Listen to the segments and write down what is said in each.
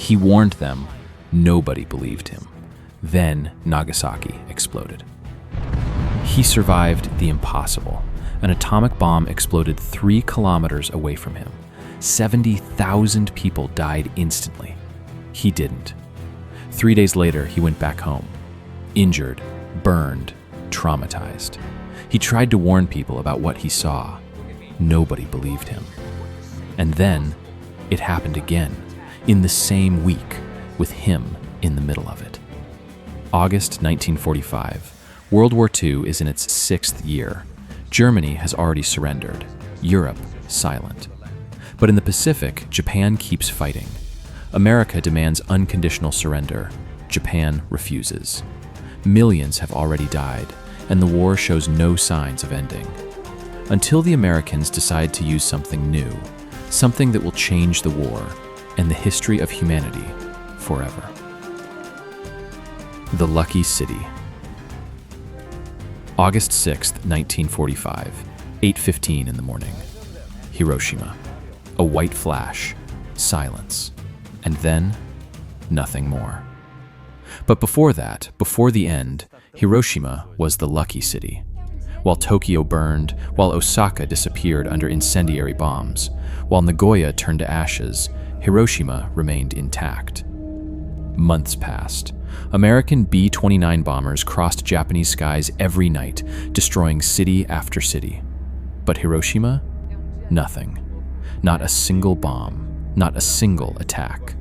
He warned them. Nobody believed him. Then Nagasaki exploded. He survived the impossible. An atomic bomb exploded 3 kilometers away from him. 70,000 people died instantly. He didn't. 3 days later, he went back home. Injured, burned, traumatized. He tried to warn people about what he saw. Nobody believed him. And then, it happened again, in the same week, with him in the middle of it. August 1945. World War II is in its 6th year. Germany has already surrendered. Europe, silent. But in the Pacific, Japan keeps fighting. America demands unconditional surrender. Japan refuses. Millions have already died, and the war shows no signs of ending. Until the Americans decide to use something new, something that will change the war and the history of humanity forever. The Lucky City. August 6th, 1945, 8:15 in the morning. Hiroshima. A white flash, silence, and then nothing more. But before that, before the end, Hiroshima was the lucky city. While Tokyo burned, while Osaka disappeared under incendiary bombs, while Nagoya turned to ashes, Hiroshima remained intact. Months passed. American B-29 bombers crossed Japanese skies every night, destroying city after city. But Hiroshima? Nothing. Not a single bomb, not a single attack.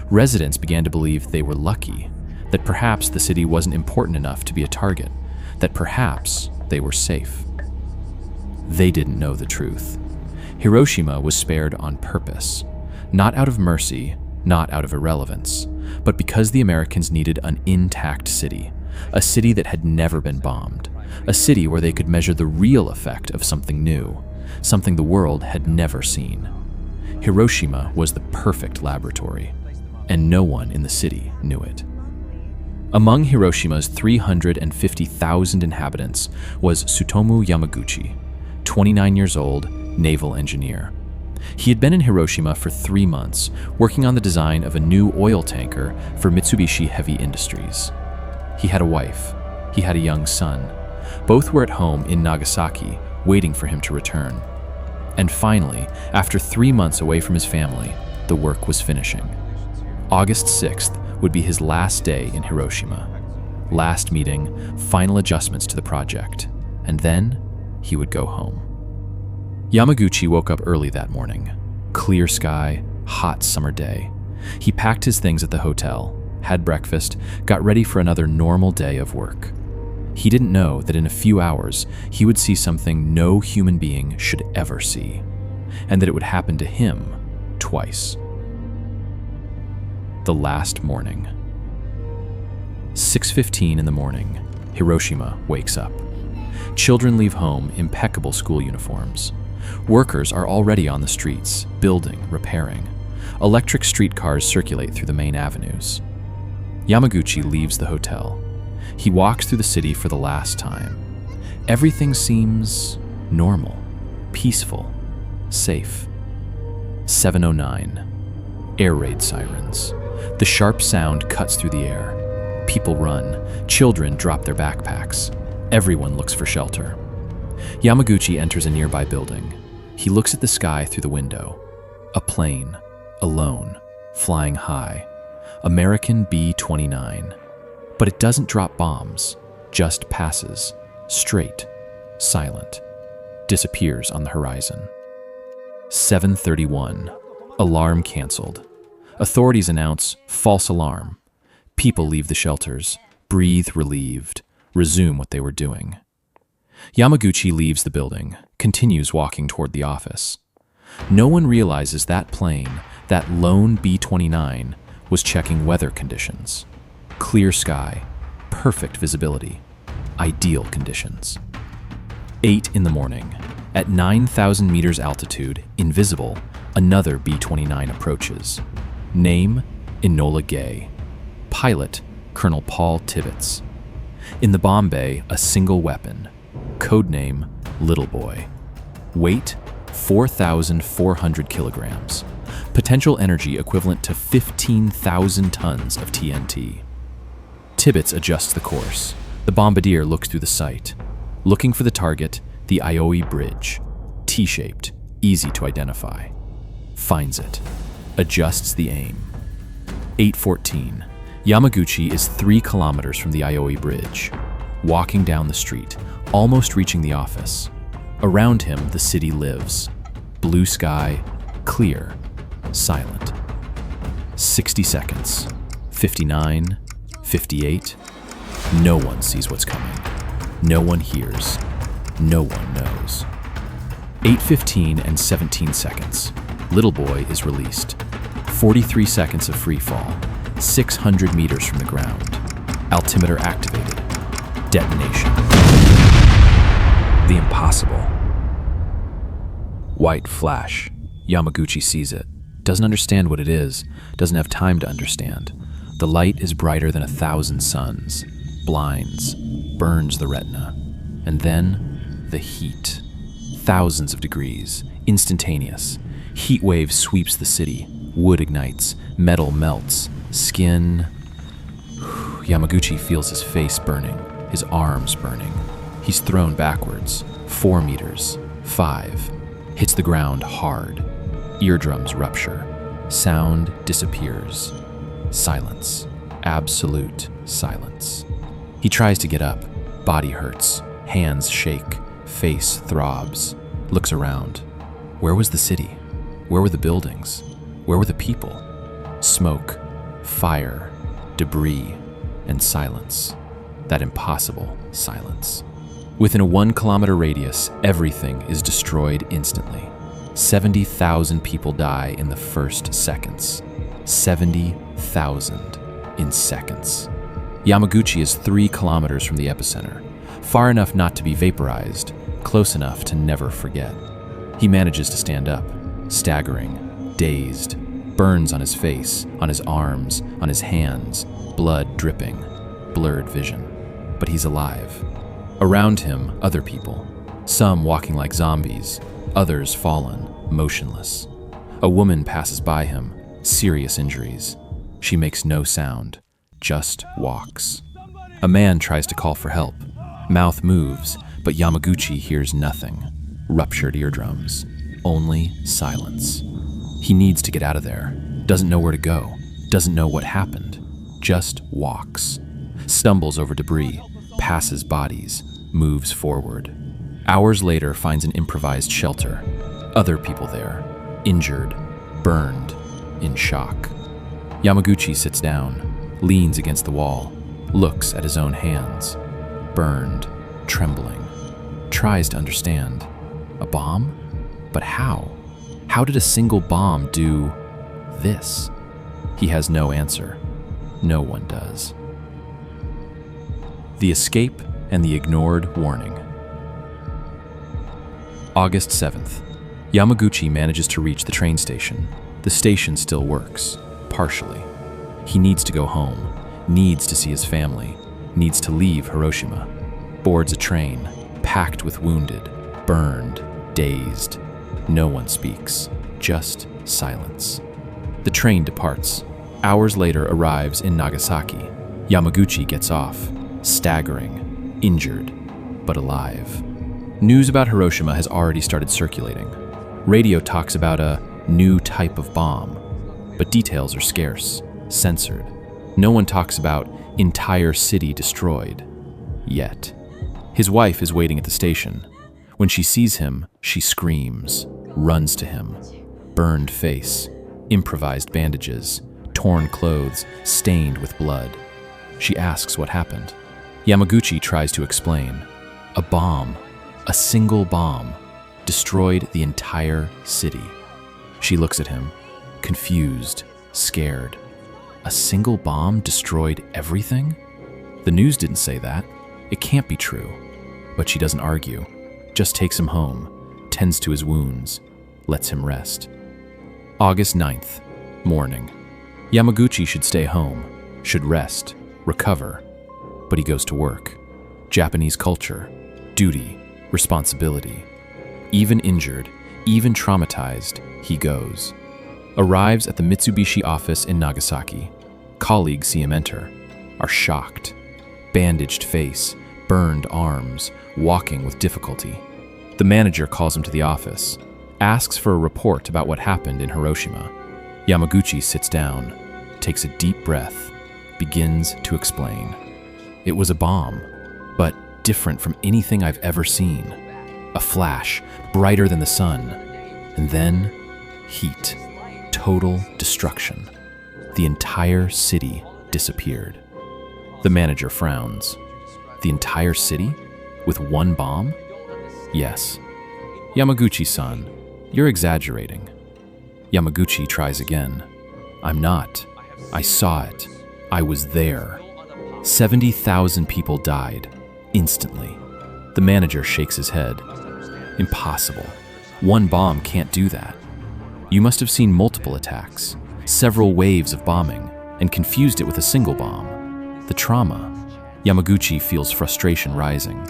Residents began to believe they were lucky, that perhaps the city wasn't important enough to be a target, that perhaps they were safe. They didn't know the truth. Hiroshima was spared on purpose, not out of mercy, not out of irrelevance, but because the Americans needed an intact city, a city that had never been bombed, a city where they could measure the real effect of something new, something the world had never seen. Hiroshima was the perfect laboratory, and no one in the city knew it. Among Hiroshima's 350,000 inhabitants was Tsutomu Yamaguchi, 29 years old, naval engineer. He had been in Hiroshima for 3 months, working on the design of a new oil tanker for Mitsubishi Heavy Industries. He had a wife. He had a young son. Both were at home in Nagasaki, waiting for him to return. And finally, after 3 months away from his family, the work was finishing. August 6th would be his last day in Hiroshima. Last meeting, final adjustments to the project, and then he would go home. Yamaguchi woke up early that morning. Clear sky, hot summer day. He packed his things at the hotel, had breakfast, got ready for another normal day of work. He didn't know that in a few hours he would see something no human being should ever see, and that it would happen to him twice. The last morning. 6:15 in the morning, Hiroshima wakes up. Children leave home, impeccable school uniforms. Workers are already on the streets, building, repairing. Electric streetcars circulate through the main avenues. Yamaguchi leaves the hotel. He walks through the city for the last time. Everything seems normal, peaceful, safe. 7:09. Air raid sirens. The sharp sound cuts through the air. People run. Children drop their backpacks. Everyone looks for shelter. Yamaguchi enters a nearby building. He looks at the sky through the window. A plane, alone, flying high. American B-29. But it doesn't drop bombs, just passes, straight, silent, disappears on the horizon. 7:31. Alarm canceled. Authorities announce false alarm. People leave the shelters, breathe relieved, resume what they were doing. Yamaguchi leaves the building, continues walking toward the office. No one realizes that plane, that lone B-29, was checking weather conditions. Clear sky, perfect visibility, ideal conditions. 8 in the morning. At 9,000 meters altitude, invisible, another B-29 approaches. Name, Enola Gay. Pilot, Colonel Paul Tibbets. In the bomb bay, a single weapon. Codename, Little Boy. Weight, 4,400 kilograms. potential energy equivalent to 15,000 tons of TNT. Tibbets adjusts the course. The bombardier looks through the sight, looking for the target, the WWII bridge, T-shaped, easy to identify. Finds it, adjusts the aim. 8:14. Yamaguchi is 3 kilometers from the WWII bridge, walking down the street, almost reaching the office. Around him, the city lives. Blue sky, clear, silent. 60 seconds. 59, 58. No one sees what's coming. No one hears. No one knows. 8:15 and 17 seconds. Little boy is released. 43 seconds of free fall. 600 meters from the ground. Altimeter activated. Detonation. The impossible. White flash. Yamaguchi sees it. Doesn't understand what it is. Doesn't have time to understand. The light is brighter than 1,000 suns. Blinds. Burns the retina. And then, the heat. Thousands of degrees. Instantaneous. Heat wave sweeps the city. Wood ignites. Metal melts. Skin. Yamaguchi feels his face burning. His arms burning. He's thrown backwards. 4 meters. 5. Hits the ground hard. Eardrums rupture. Sound disappears. Silence. Absolute silence. He tries to get up. Body hurts. Hands shake. Face throbs. Looks around. Where was the city? Where were the buildings? Where were the people? Smoke, fire, debris, and silence. That impossible silence. Within a 1-kilometer radius, everything is destroyed instantly. 70,000 people die in the first seconds. 70,000 in seconds. Yamaguchi is 3 kilometers from the epicenter, far enough not to be vaporized, close enough to never forget. He manages to stand up, staggering, dazed, burns on his face, on his arms, on his hands, blood dripping, blurred vision. But he's alive. Around him, other people, some walking like zombies, others fallen, motionless. A woman passes by him, serious injuries. She makes no sound, just walks. A man tries to call for help. Mouth moves, but Yamaguchi hears nothing. Ruptured eardrums. Only silence. He needs to get out of there. Doesn't know where to go. Doesn't know what happened. Just walks. Stumbles over debris. Passes bodies. Moves forward. Hours later finds an improvised shelter. Other people there. Injured. Burned. In shock. Yamaguchi sits down. Leans against the wall. Looks at his own hands. Burned. Trembling. Tries to understand. A bomb? But how? How did a single bomb do this? He has no answer. No one does. The escape and the ignored warning. August 7th. Yamaguchi manages to reach the train station. The station still works, partially. He needs to go home, needs to see his family, needs to leave Hiroshima. Boards a train, packed with wounded, burned, dazed. No one speaks, just silence. The train departs. Hours later arrives in Nagasaki. Yamaguchi gets off, staggering, injured, but alive. News about Hiroshima has already started circulating. Radio talks about a new type of bomb, but details are scarce, censored. No one talks about entire city destroyed, yet. His wife is waiting at the station. When she sees him, she screams, runs to him. Burned face, improvised bandages, torn clothes, stained with blood. She asks what happened. Yamaguchi tries to explain. A bomb, a single bomb, destroyed the entire city. She looks at him, confused, scared. A single bomb destroyed everything? The news didn't say that. It can't be true. But she doesn't argue, just takes him home, tends to his wounds, lets him rest. August 9th, morning. Yamaguchi should stay home, should rest, recover, but he goes to work. Japanese culture, duty, responsibility. Even injured, even traumatized, he goes. Arrives at the Mitsubishi office in Nagasaki. Colleagues see him enter, are shocked. Bandaged face, burned arms, walking with difficulty. The manager calls him to the office, asks for a report about what happened in Hiroshima. Yamaguchi sits down, takes a deep breath, begins to explain. It was a bomb, but different from anything I've ever seen. A flash, brighter than the sun, and then heat, total destruction. The entire city disappeared. The manager frowns. The entire city? With one bomb? Yes. Yamaguchi-san, you're exaggerating. Yamaguchi tries again. I'm not. I saw it. I was there. 70,000 people died, instantly. The manager shakes his head. Impossible. One bomb can't do that. You must have seen multiple attacks, several waves of bombing, and confused it with a single bomb. The trauma. Yamaguchi feels frustration rising.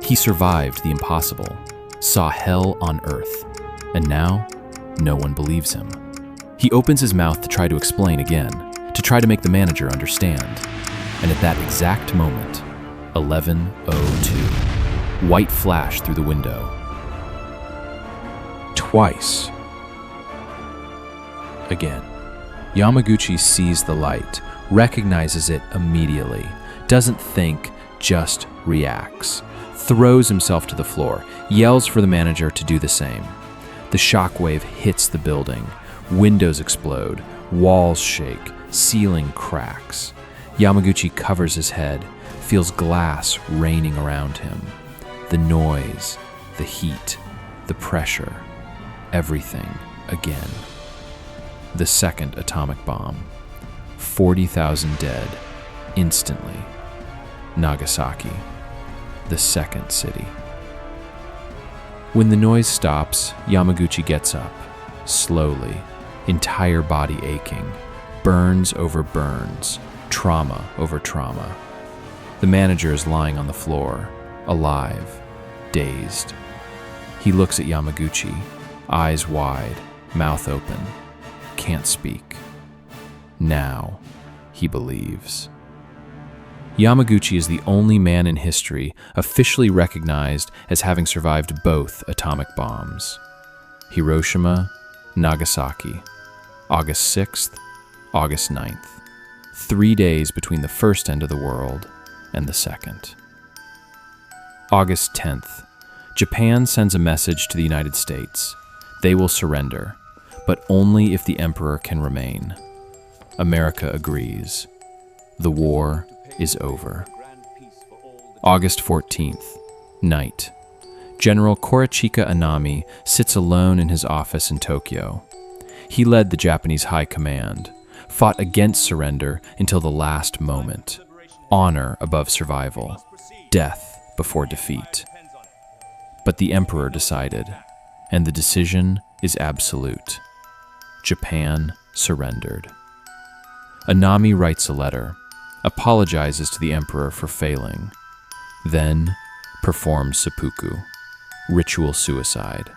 He survived the impossible, saw hell on earth, and now no one believes him. He opens his mouth to try to explain again, to try to make the manager understand. And at that exact moment, 11:02, white flash through the window. Twice. Again. Yamaguchi sees the light, recognizes it immediately, doesn't think, just reacts. Throws himself to the floor, yells for the manager to do the same. The shockwave hits the building. Windows explode, walls shake, ceiling cracks. Yamaguchi covers his head, feels glass raining around him. The noise, the heat, the pressure, everything again. The second atomic bomb. 40,000 dead, instantly. Nagasaki, the second city. When the noise stops, Yamaguchi gets up, slowly, entire body aching, burns over burns, trauma over trauma. The manager is lying on the floor, alive, dazed. He looks at Yamaguchi, eyes wide, mouth open, can't speak. Now, he believes. Yamaguchi is the only man in history officially recognized as having survived both atomic bombs. Hiroshima, Nagasaki, August 6th, August 9th. 3 days between the first end of the world and the second. August 10th, Japan sends a message to the United States. They will surrender, but only if the emperor can remain. America agrees. The war is over. August 14th, night. General Korochika Anami sits alone in his office in Tokyo. He led the Japanese High Command, fought against surrender until the last moment. Honor above survival, death before defeat. But the emperor decided, and the decision is absolute. Japan surrendered. Anami writes a letter, apologizes to the emperor for failing, then performs seppuku, ritual suicide,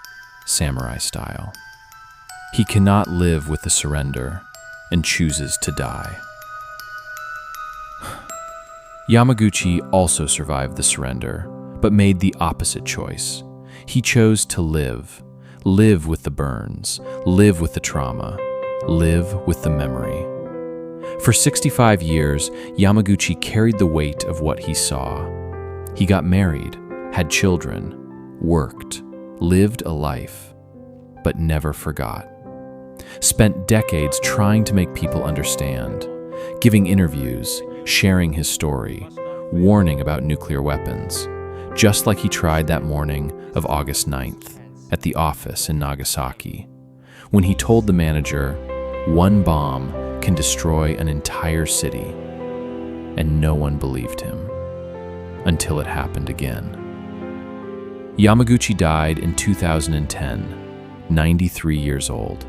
samurai style. He cannot live with the surrender and chooses to die. Yamaguchi also survived the surrender, but made the opposite choice. He chose to live with the burns, live with the trauma, live with the memory. For 65 years, Yamaguchi carried the weight of what he saw. He got married, had children, worked, lived a life, but never forgot. Spent decades trying to make people understand, giving interviews, sharing his story, warning about nuclear weapons, just like he tried that morning of August 9th at the office in Nagasaki, when he told the manager, one bomb can destroy an entire city, and no one believed him, until it happened again. Yamaguchi died in 2010, 93 years old.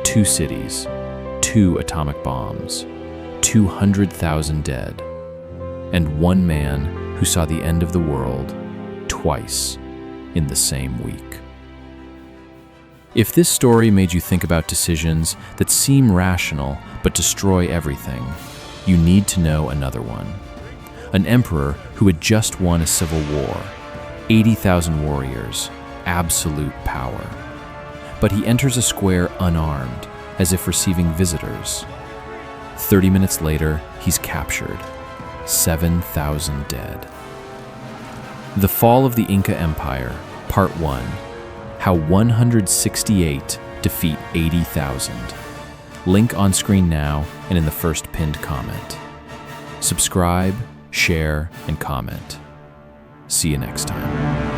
2 cities, 2 atomic bombs, 200,000 dead, and one man who saw the end of the world twice in the same week. If this story made you think about decisions that seem rational but destroy everything, you need to know another one. An emperor who had just won a civil war, 80,000 warriors, absolute power. But he enters a square unarmed, as if receiving visitors. 30 minutes later, he's captured. 7,000 dead. The Fall of the Inca Empire, Part 1. How 168 defeat 80,000. Link on screen now and in the first pinned comment. Subscribe, share, and comment. See you next time.